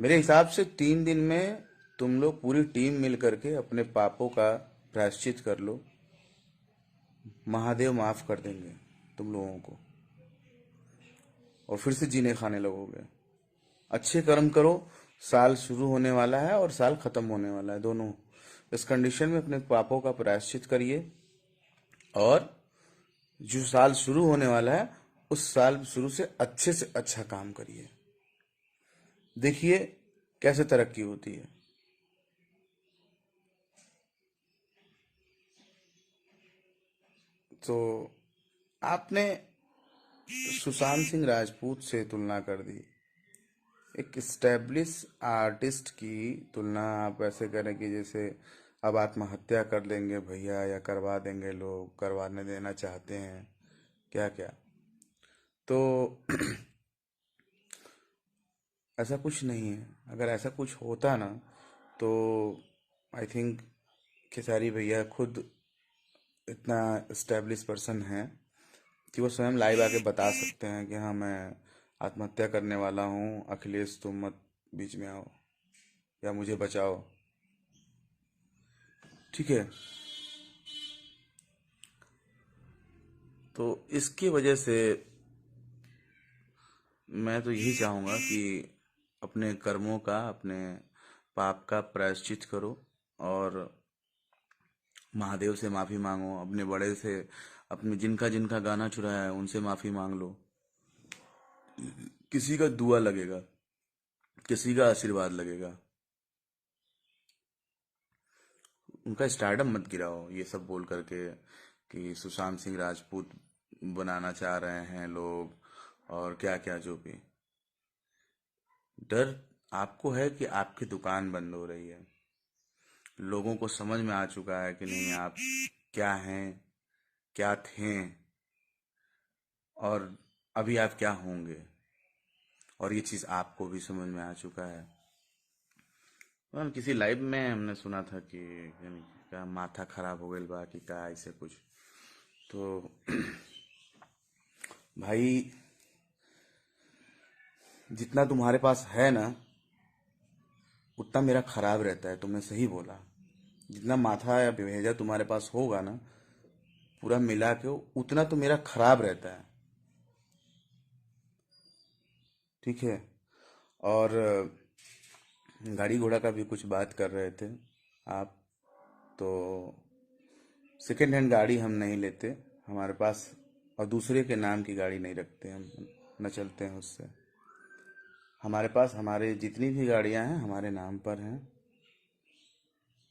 मेरे हिसाब से 3 दिन में तुम लोग पूरी टीम मिल करके अपने पापों का प्रायश्चित कर लो। महादेव माफ कर देंगे तुम लोगों को, और फिर से जीने खाने लगोगे। अच्छे कर्म करो। साल शुरू होने वाला है और साल खत्म होने वाला है, दोनों। इस कंडीशन में अपने पापों का प्रायश्चित करिए, और जो साल शुरू होने वाला है उस साल शुरू से अच्छा काम करिए। देखिए कैसे तरक्की होती है। तो आपने सुशांत सिंह राजपूत से तुलना कर दी। एक स्टैब्लिश आर्टिस्ट की तुलना आप ऐसे करें कि जैसे अब आत्महत्या कर लेंगे भैया, या करवा देंगे, लोग करवाने देना चाहते हैं क्या क्या। तो ऐसा कुछ नहीं है। अगर ऐसा कुछ होता ना, तो आई थिंक खेसारी भैया खुद इतना स्टैब्लिश पर्सन है कि वो स्वयं लाइव आके बता सकते हैं कि हाँ, मैं आत्महत्या करने वाला हूँ, अखिलेश तुम मत बीच में आओ या मुझे बचाओ। ठीक है। तो इसकी वजह से मैं तो यही चाहूँगा कि अपने कर्मों का, अपने पाप का प्रायश्चित करो, और महादेव से माफ़ी मांगो, अपने बड़े से, अपने जिनका जिनका गाना चुराया है उनसे माफ़ी मांग लो। किसी का दुआ लगेगा, किसी का आशीर्वाद लगेगा। उनका स्टारडम मत गिराओ ये सब बोल करके कि सुशांत सिंह राजपूत बनाना चाह रहे हैं लोग, और क्या क्या जो भी। डर आपको है कि आपकी दुकान बंद हो रही है। लोगों को समझ में आ चुका है कि नहीं, आप क्या हैं, क्या थे, और अभी आप क्या होंगे। और ये चीज़ आपको भी समझ में आ चुका है। और किसी लाइव में हमने सुना था कि यानी क्या माथा खराब हो गई बा कि का ऐसे कुछ। तो भाई, जितना तुम्हारे पास है ना उतना मेरा खराब रहता है। तुमने सही बोला। जितना माथा या भेजा तुम्हारे पास होगा ना, पूरा मिला के उतना तो मेरा खराब रहता है। ठीक है। और गाड़ी घोड़ा का भी कुछ बात कर रहे थे आप। तो सेकेंड हैंड गाड़ी हम नहीं लेते हमारे पास, और दूसरे के नाम की गाड़ी नहीं रखते हम, न चलते हैं उससे। हमारे पास हमारे जितनी भी गाड़ियां हैं हमारे नाम पर हैं।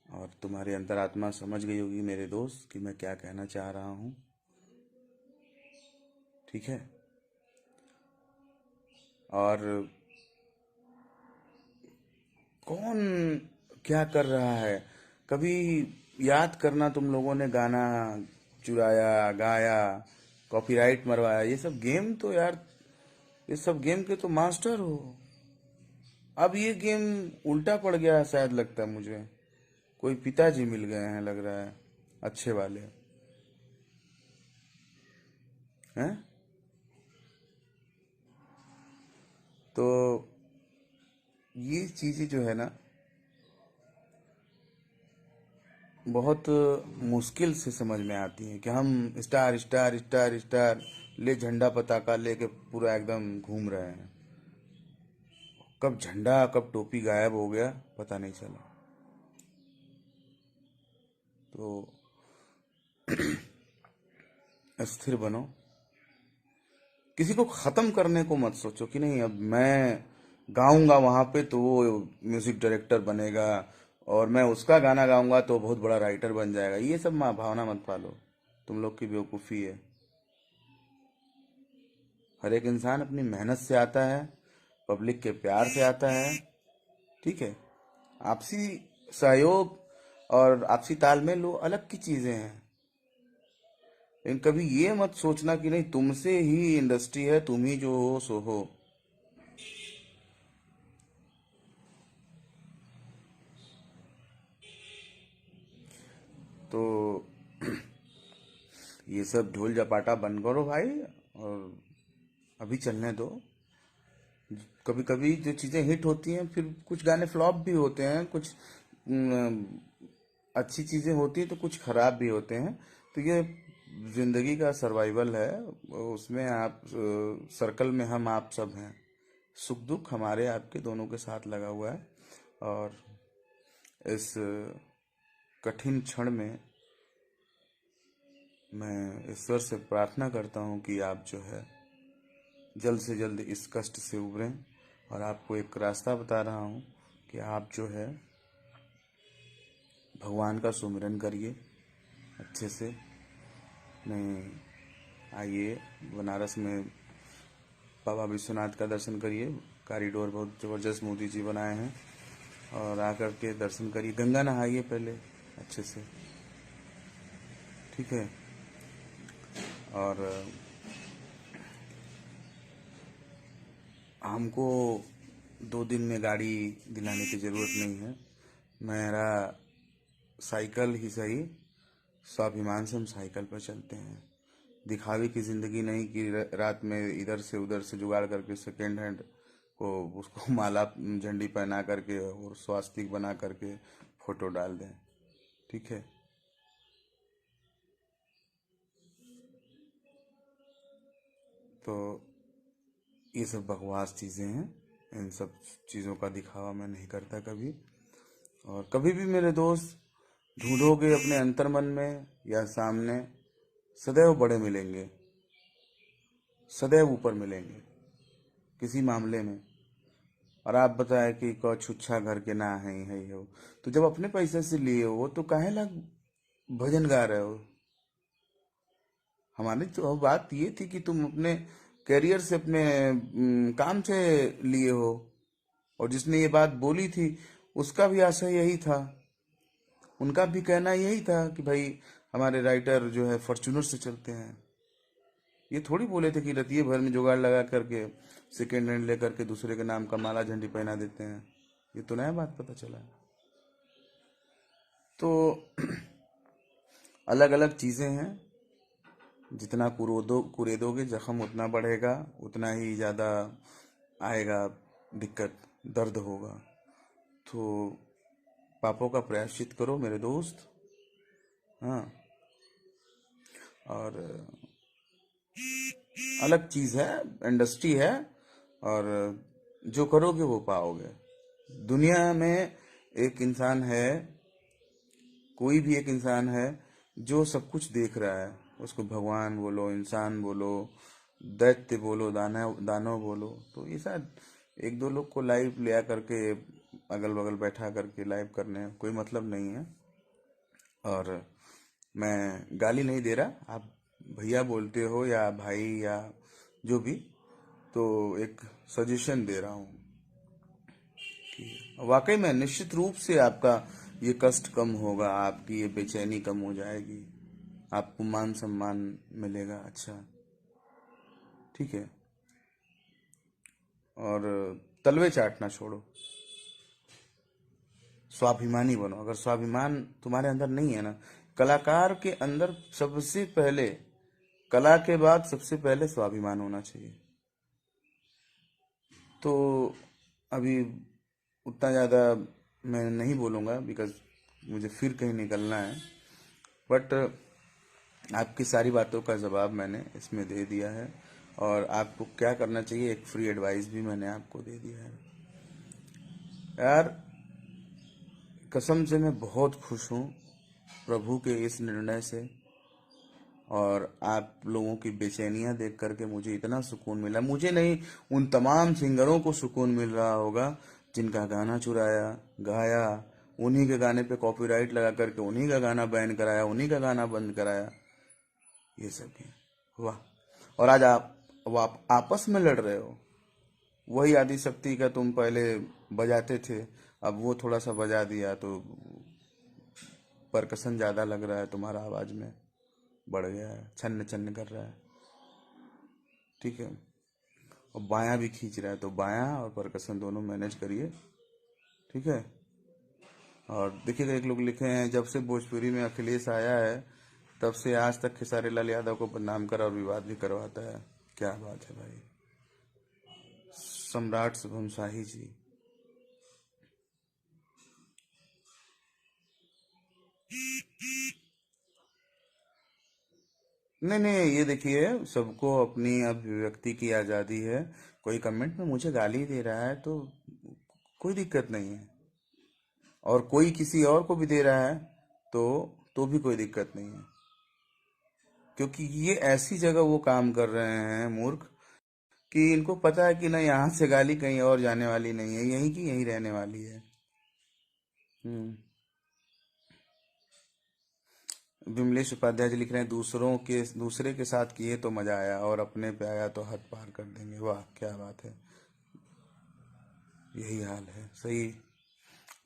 और तुम्हारी अंतरात्मा समझ गई होगी मेरे दोस्त कि मैं क्या कहना चाह रहा हूँ। ठीक है। और कौन क्या कर रहा है, कभी याद करना। तुम लोगों ने गाना चुराया, गाया, कॉपीराइट मरवाया, ये सब गेम तो यार, ये सब गेम के तो मास्टर हो। अब ये गेम उल्टा पड़ गया है शायद, लगता है मुझे। कोई पिताजी मिल गए हैं लग रहा है, अच्छे वाले। हैं। तो ये चीजें जो है ना, बहुत मुश्किल से समझ में आती हैं कि हम स्टार स्टार स्टार स्टार ले झंडा पताका लेके पूरा एकदम घूम रहे हैं। कब झंडा कब टोपी गायब हो गया पता नहीं चला। तो स्थिर बनो। किसी को खत्म करने को मत सोचो कि नहीं अब मैं गाऊंगा वहां पे तो वो म्यूजिक डायरेक्टर बनेगा, और मैं उसका गाना गाऊंगा तो बहुत बड़ा राइटर बन जाएगा। ये सब भावना मत पालो, तुम लोग की बेवकूफ़ी है। हर एक इंसान अपनी मेहनत से आता है, पब्लिक के प्यार से आता है। ठीक है। आपसी सहयोग और आपसी तालमेल वो अलग की चीजें हैं। लेकिन कभी ये मत सोचना कि नहीं तुमसे ही इंडस्ट्री है, तुम ही जो हो सो हो। तो ये सब ढोल झपाटा बंद करो भाई, और अभी चलने दो। कभी कभी जो चीज़ें हिट होती हैं, फिर कुछ गाने फ्लॉप भी होते हैं, कुछ अच्छी चीज़ें होती हैं तो कुछ खराब भी होते हैं। तो ये जिंदगी का सर्वाइवल है। उसमें आप सर्कल में हम आप सब हैं। सुख दुख हमारे आपके दोनों के साथ लगा हुआ है। और इस कठिन क्षण में मैं ईश्वर से प्रार्थना करता हूँ कि आप जो है जल्द से जल्द इस कष्ट से उबरें। और आपको एक रास्ता बता रहा हूँ कि आप जो है भगवान का सुमिरन करिए अच्छे से। नहीं, आइए बनारस में बाबा विश्वनाथ का दर्शन करिए। कॉरिडोर बहुत ज़बरदस्त मोदी जी बनाए हैं। और आकर के दर्शन करिए, गंगा नहाइए पहले अच्छे से, ठीक है। और हमको 2 दिन में गाड़ी दिलाने की ज़रूरत नहीं है। मेरा साइकिल ही सही, स्वाभिमान से हम साइकिल पर चलते हैं। दिखावे की ज़िंदगी नहीं कि रात में इधर से उधर से जुगाड़ करके सेकेंड हैंड को उसको माला झंडी पहना करके और स्वास्तिक बना करके फोटो डाल दें, ठीक है। तो ये सब बकवास चीज़ें हैं। इन सब चीज़ों का दिखावा मैं नहीं करता कभी। और कभी भी मेरे दोस्त ढूंढोगे अपने अंतर्मन में या सामने, सदैव बड़े मिलेंगे, सदैव ऊपर मिलेंगे किसी मामले में। और आप बताए कि क छुच्छा घर के ना है हो, तो जब अपने पैसे से लिए हो तो काहे ला भजन गा रहे हो। हमारी तो बात ये थी कि तुम अपने कैरियर से, अपने काम से लिए हो। और जिसने ये बात बोली थी उसका भी आशय यही था, उनका भी कहना यही था कि भाई हमारे राइटर जो है फॉर्च्यूनर से चलते हैं। ये थोड़ी बोले थे कि रतिये भर में जुगाड़ लगा करके सेकेंड हैंड लेकर के दूसरे के नाम का माला झंडी पहना देते हैं। ये तो नया बात पता चला। तो अलग अलग चीज़ें हैं। जितना कुरेदोगे जख्म उतना बढ़ेगा, उतना ही ज़्यादा आएगा दिक्कत, दर्द होगा। तो पापों का प्रायश्चित करो मेरे दोस्त। हाँ। और अलग चीज़ है, इंडस्ट्री है। और जो करोगे वो पाओगे। दुनिया में एक इंसान है, कोई भी एक इंसान है जो सब कुछ देख रहा है। उसको भगवान बोलो, इंसान बोलो, दैत्य बोलो, दानव दानव बोलो। तो ये शायद 1-2 लोग को लाइव ले आ करके अगल बगल बैठा करके लाइव करने कोई मतलब नहीं है। और मैं गाली नहीं दे रहा, आप भैया बोलते हो या भाई या जो भी, तो एक सजेशन दे रहा हूँ कि वाकई में निश्चित रूप से आपका ये कष्ट कम होगा, आपकी ये बेचैनी कम हो जाएगी, आपको मान सम्मान मिलेगा। अच्छा, ठीक है। और तलवे चाटना छोड़ो, स्वाभिमानी बनो। अगर स्वाभिमान तुम्हारे अंदर नहीं है ना, कलाकार के अंदर सबसे पहले, कला के बाद सबसे पहले स्वाभिमान होना चाहिए। तो अभी उतना ज़्यादा मैं नहीं बोलूँगा, बिकॉज मुझे फिर कहीं निकलना है। बट आपकी सारी बातों का जवाब मैंने इसमें दे दिया है। और आपको क्या करना चाहिए, एक फ्री एडवाइस भी मैंने आपको दे दिया है। यार कसम से मैं बहुत खुश हूँ प्रभु के इस निर्णय से। और आप लोगों की बेचैनियां देख करके मुझे इतना सुकून मिला। मुझे नहीं, उन तमाम सिंगरों को सुकून मिल रहा होगा जिनका गाना चुराया, गाया, उन्हीं के गाने पे कॉपीराइट लगा करके उन्हीं का गाना बैन कराया, उन्हीं का गाना बंद कराया। ये सब है, वाह। और आज आप, अब आप आपस में लड़ रहे हो। वही आदि शक्ति का तुम पहले बजाते थे, अब वो थोड़ा सा बजा दिया तो परकसन ज्यादा लग रहा है, तुम्हारा आवाज में बढ़ गया है, छन्न छन्न कर रहा है, ठीक है। और बायां भी खींच रहा है, तो बायां और परकसन दोनों मैनेज करिए, ठीक है। और देखिएगा, एक लोग लिखे हैं जब से भोजपुरी में अखिलेश आया है तब से आज तक खेसारी लाल यादव को बदनाम कर और विवाद भी करवाता है। क्या बात है भाई, सम्राट शुभम शाही जी। नहीं नहीं, ये देखिए, सबको अपनी अभिव्यक्ति की आज़ादी है। कोई कमेंट में मुझे गाली दे रहा है तो कोई दिक्कत नहीं है, और कोई किसी और को भी दे रहा है तो भी कोई दिक्कत नहीं है, क्योंकि ये ऐसी जगह वो काम कर रहे हैं मूर्ख, कि इनको पता है कि ना यहाँ से गाली कहीं और जाने वाली नहीं है, यहीं की यहीं रहने वाली है। हम्म। विमलेश उपाध्याय जी लिख रहे हैं, दूसरे के साथ किए तो मजा आया, और अपने पे आया तो हद पार कर देंगे। वाह क्या बात है, यही हाल है, सही।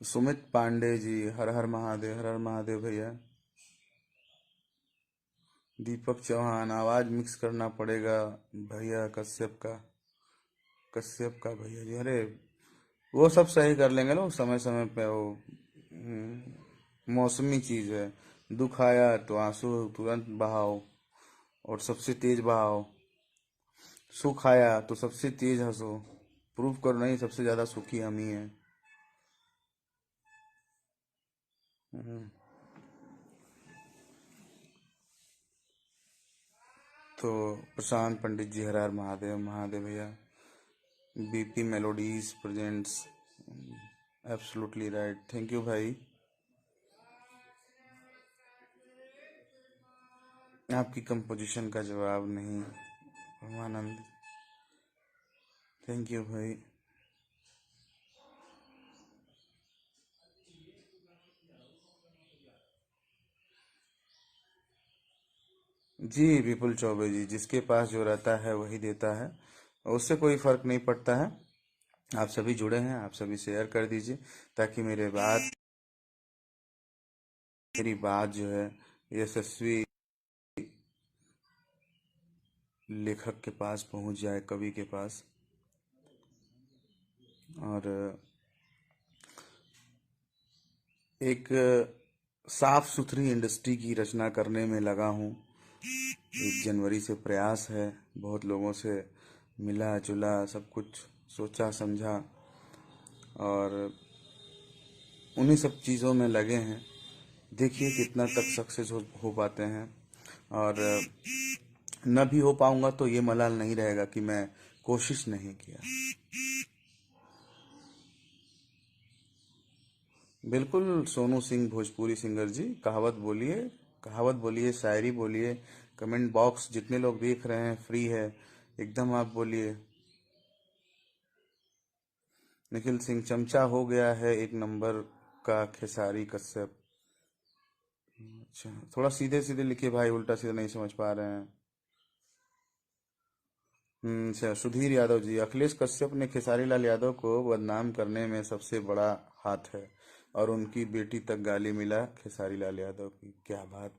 सुमित पांडे जी, हर हर महादेव, हर हर महादेव भैया। दीपक चौहान, आवाज मिक्स करना पड़ेगा भैया, कश्यप का भैया जी। अरे वो सब सही कर लेंगे लोग समय समय पे, वो मौसमी चीज है। दुख आया तो आंसू तुरंत बहाओ, और सबसे तेज बहाओ। सुख आया तो सबसे तेज हंसो। प्रूफ करो नहीं, सबसे ज्यादा सुखी हम ही हैं। हम्म। तो प्रशांत पंडित जी, हर हर महादेव, महादेव भैया। BP melodies presents, absolutely right, thank you भाई। आपकी कंपोजिशन का जवाब नहीं, परमानंद, थैंक यू भाई। जी विपुल चौबे जी, जिसके पास जो रहता है वही देता है, उससे कोई फर्क नहीं पड़ता है। आप सभी जुड़े हैं, आप सभी शेयर कर दीजिए, ताकि मेरी बात जो है यशस्वी लेखक के पास पहुंच जाए, कवि के पास। और एक साफ सुथरी इंडस्ट्री की रचना करने में लगा हूँ। 1 जनवरी से प्रयास है, बहुत लोगों से मिला जुला, सब कुछ सोचा समझा, और उन्हीं सब चीज़ों में लगे हैं। देखिए कितना तक सक्सेस हो पाते हैं। और न भी हो पाऊंगा तो ये मलाल नहीं रहेगा कि मैं कोशिश नहीं किया। बिल्कुल सोनू सिंह भोजपुरी सिंगर जी, कहावत बोलिए, कहावत बोलिए, शायरी बोलिए। कमेंट बॉक्स जितने लोग देख रहे हैं फ्री है, एकदम आप बोलिए। निखिल सिंह, चमचा हो गया है 1 नंबर का खेसारी कश्यप। अच्छा, थोड़ा सीधे सीधे लिखिए भाई, उल्टा सीधा नहीं समझ पा रहे हैं। अच्छा, सुधीर यादव जी, अखिलेश कश्यप ने खेसारी लाल यादव को बदनाम करने में सबसे बड़ा हाथ है, और उनकी बेटी तक गाली मिला खेसारी लाल यादव की। क्या बात,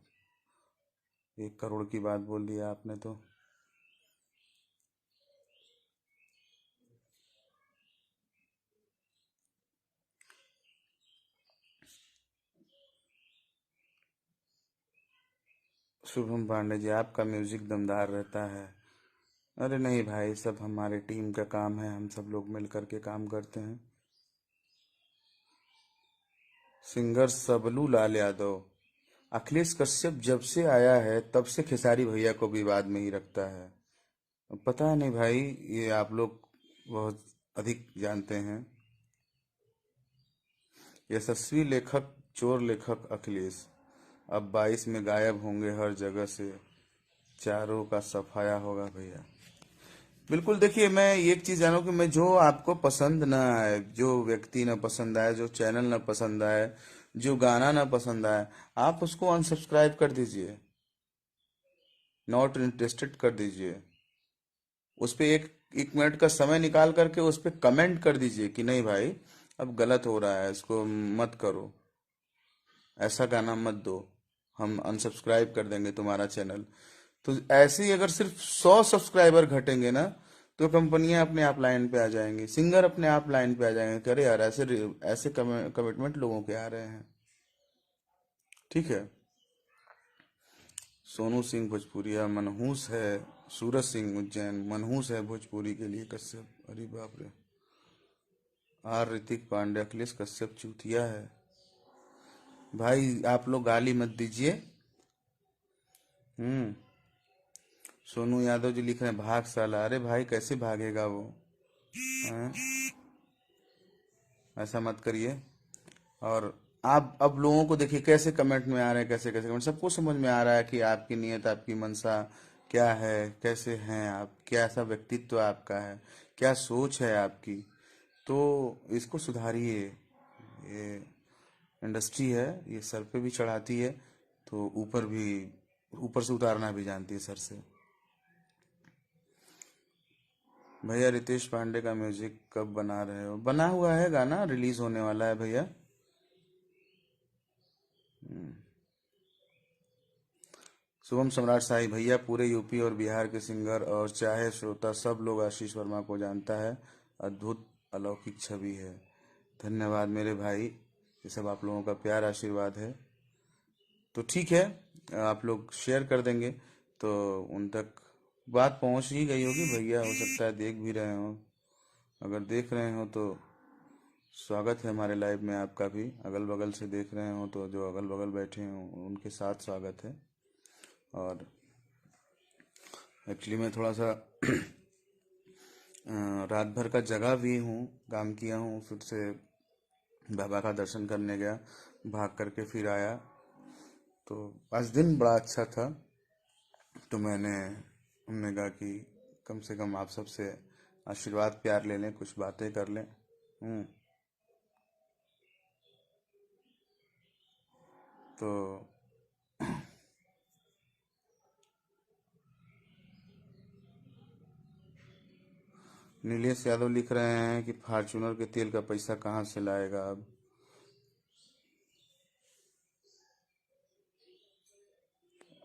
1 करोड़ की बात बोल दिया आपने तो। शुभम पांडे जी, आपका म्यूजिक दमदार रहता है। अरे नहीं भाई, सब हमारे टीम का काम है, हम सब लोग मिल करके काम करते हैं। सिंगर सबलू लाल यादव, अखिलेश कश्यप जब से आया है तब से खेसारी भैया को विवाद में ही रखता है। पता नहीं भाई, ये आप लोग बहुत अधिक जानते हैं। यशस्वी लेखक, चोर लेखक अखिलेश अब 22 में गायब होंगे हर जगह से, चारों का सफाया होगा भैया। बिल्कुल, देखिए मैं एक चीज जानू कि मैं, जो आपको पसंद ना आए, जो व्यक्ति ना पसंद आए, जो चैनल ना पसंद आए, जो गाना ना पसंद आए, आप उसको अनसब्सक्राइब कर दीजिए, नॉट इंटरेस्टेड कर दीजिए। उस पे एक 1 मिनट का समय निकाल करके उस पे कमेंट कर दीजिए कि नहीं भाई, अब गलत हो रहा है, इसको मत करो, ऐसा गाना मत दो, हम अनसब्सक्राइब कर देंगे तुम्हारा चैनल। तो ऐसे ही अगर सिर्फ 100 सब्सक्राइबर घटेंगे ना, तो कंपनियां अपने आप लाइन पे आ जाएंगी, सिंगर अपने आप लाइन पे आ जाएंगे कि अरे यार, ऐसे ऐसे कमिटमेंट लोगों के आ रहे हैं। ठीक है। सोनू सिंह भोजपुरिया मनहूस है, सूरज सिंह उज्जैन मनहूस है भोजपुरी के लिए कश्यप, अरे बाप रे। आर ऋतिक पांडे, अखिलेश कश्यप चूतिया है। भाई आप लोग गाली मत दीजिए। हम्म। सोनू यादव जी लिख रहे हैं भाग साला, अरे भाई कैसे भागेगा वो। हैं? ऐसा मत करिए। और आप अब लोगों को देखिए कैसे कमेंट में आ रहे हैं, कैसे कैसे कमेंट, सबको समझ में आ रहा है कि आपकी नीयत, आपकी मंशा क्या है, कैसे हैं आप, क्या ऐसा व्यक्तित्व आपका है, क्या सोच है आपकी। तो इसको सुधारिए। ये इंडस्ट्री है, ये सर पे भी चढ़ाती है तो ऊपर भी, ऊपर से उतारना भी जानती है सर से। भैया रितेश पांडे का म्यूजिक कब बना रहे हो? बना हुआ है, गाना रिलीज होने वाला है भैया। शुभम सम्राट साई, भैया पूरे यूपी और बिहार के सिंगर और चाहे श्रोता सब लोग आशीष वर्मा को जानता है, अद्भुत अलौकिक छवि है। धन्यवाद मेरे भाई, ये सब आप लोगों का प्यार आशीर्वाद है। तो ठीक है, आप लोग शेयर कर देंगे तो उन तक बात पहुंच ही गई होगी भैया, हो सकता है देख भी रहे हो। अगर देख रहे हो तो स्वागत है हमारे लाइव में आपका भी। अगल बगल से देख रहे हो तो जो अगल बगल बैठे हैं उनके साथ स्वागत है। और एक्चुअली मैं थोड़ा सा रात भर का जगा भी हूँ, काम किया हूँ, फिर से बाबा का दर्शन करने गया, भाग करके फिर आया। तो आज दिन बड़ा अच्छा था। तो हमने कहा कि कम से कम आप सबसे आशीर्वाद प्यार ले लें, कुछ बातें कर लें। तो नीलेश यादव लिख रहे हैं कि फॉर्चूनर के तेल का पैसा कहाँ से लाएगा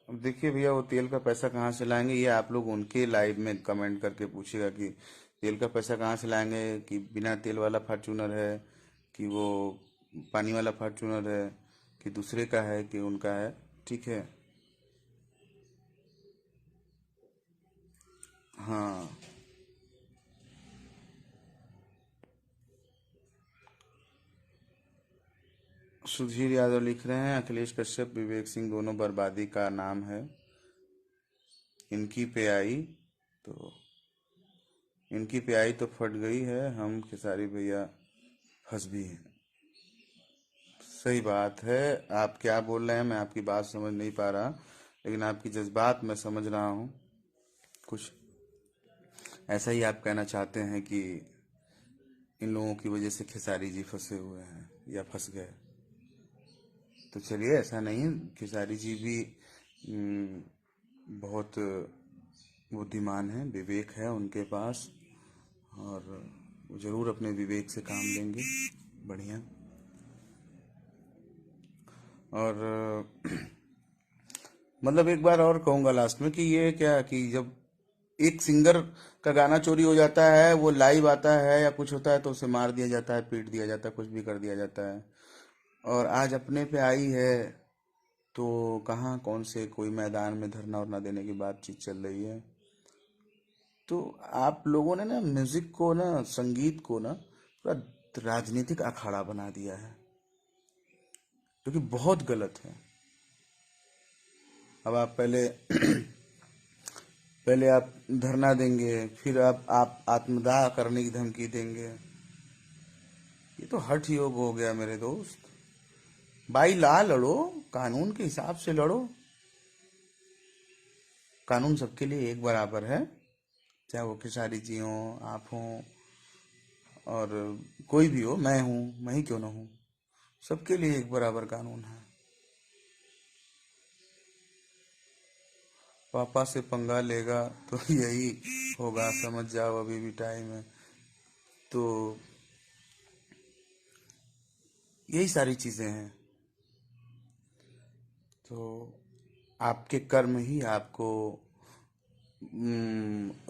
अब देखिए भैया, वो तेल का पैसा कहाँ से लाएंगे ये आप लोग उनके लाइव में कमेंट करके पूछिएगा कि तेल का पैसा कहाँ से लाएंगे, कि बिना तेल वाला फॉर्चूनर है, कि वो पानी वाला फॉर्चूनर है, कि दूसरे का है, कि उनका है। ठीक है। हाँ। सुधीर यादव लिख रहे हैं अखिलेश कश्यप विवेक सिंह दोनों बर्बादी का नाम है, इनकी पे आई तो इनकी पे आई तो फट गई है, हम खेसारी भैया फंस भी हैं। सही बात है। आप क्या बोल रहे हैं मैं आपकी बात समझ नहीं पा रहा, लेकिन आपकी जज्बात मैं समझ रहा हूँ। कुछ ऐसा ही आप कहना चाहते हैं कि इन लोगों की वजह से खेसारी जी फंसे हुए हैं या फंस गए। तो चलिए, ऐसा नहीं, खेसारी जी भी बहुत बुद्धिमान है, विवेक है उनके पास, और वो जरूर अपने विवेक से काम लेंगे। बढ़िया। और मतलब एक बार और कहूंगा लास्ट में कि ये क्या, कि जब एक सिंगर का गाना चोरी हो जाता है, वो लाइव आता है या कुछ होता है तो उसे मार दिया जाता है, पीट दिया जाता है, कुछ भी कर दिया जाता है। और आज अपने पे आई है तो कहाँ कौन से कोई मैदान में धरना उरना देने की बातचीत चल रही है। तो आप लोगों ने ना म्यूजिक को ना, संगीत को ना पूरा राजनीतिक अखाड़ा बना दिया है, जो कि बहुत गलत है। अब आप पहले पहले आप धरना देंगे, फिर आप आत्मदाह करने की धमकी देंगे। ये तो हठ योग हो गया मेरे दोस्त। बाई ला लड़ो, कानून के हिसाब से लड़ो। कानून सबके लिए एक बराबर है, चाहे वो खेसारी जी हो, आप हो, और कोई भी हो, मैं हूं, मैं ही क्यों ना हूं, सबके लिए एक बराबर कानून है। पापा से पंगा लेगा तो यही होगा, समझ जाओ अभी भी टाइम है। तो यही सारी चीजें हैं। तो आपके कर्म ही आपको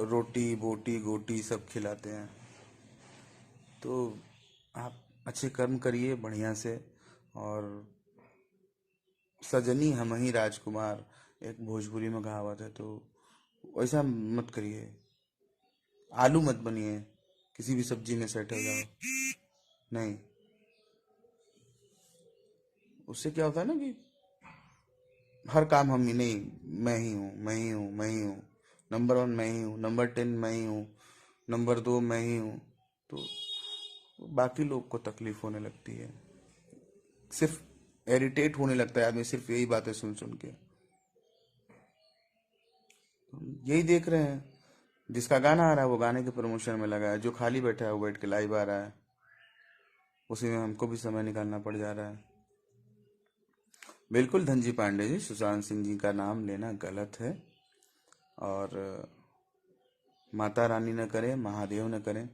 रोटी बोटी गोटी सब खिलाते हैं। तो आप अच्छे कर्म करिए बढ़िया से। और सजनी हम ही राजकुमार, एक भोजपुरी में कहावत है, तो वैसा मत करिए, आलू मत बनिए, किसी भी सब्जी में सेट हो जाओ। नहीं, उससे क्या होता है ना कि हर काम हम ही नहीं, मैं ही हूँ, मैं ही हूँ, मैं ही हूँ, नंबर 1 मैं ही हूँ, नंबर 10 मैं ही हूँ, नंबर 2 मैं ही हूँ, तो बाकी लोग को तकलीफ होने लगती है, सिर्फ इरिटेट होने लगता है आदमी सिर्फ यही बातें सुन सुन के। यही देख रहे हैं, जिसका गाना आ रहा है वो गाने के प्रमोशन में लगा है, जो खाली बैठा है वो बैठ के लाइव आ रहा है, उसी में हमको भी समय निकालना पड़ जा रहा है। बिल्कुल धनजी पांडे जी, सुशांत सिंह जी का नाम लेना गलत है, और माता रानी न करे, महादेव न करें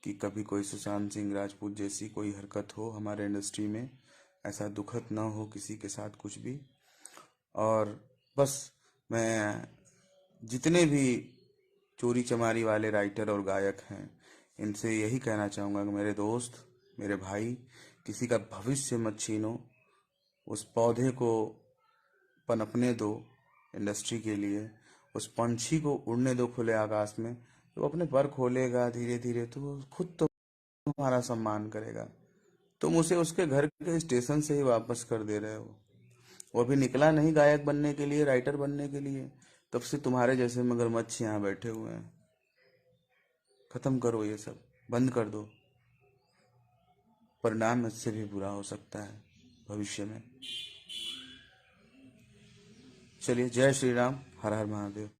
कि कभी कोई सुशांत सिंह राजपूत जैसी कोई हरकत हो हमारे इंडस्ट्री में, ऐसा दुखद ना हो किसी के साथ कुछ भी। और बस मैं जितने भी चोरी चमारी वाले राइटर और गायक हैं, इनसे यही कहना चाहूँगा कि मेरे दोस्त, मेरे भाई, किसी का भविष्य मत छीनो, उस पौधे को पनपने दो इंडस्ट्री के लिए, उस पंछी को उड़ने दो खुले आकाश में, तो वो अपने पर खोलेगा धीरे धीरे, तो वो खुद तो तुम्हारा सम्मान करेगा। तुम उसे उसके घर के स्टेशन से ही वापस कर दे रहे हो, वो अभी निकला नहीं गायक बनने के लिए, राइटर बनने के लिए, तब से तुम्हारे जैसे मगरमच्छ यहाँ बैठे हुए हैं। खत्म करो ये सब, बंद कर दो, परिणाम इससे भी बुरा हो सकता है भविष्य में। चलिए, जय श्री राम, हर हर महादेव।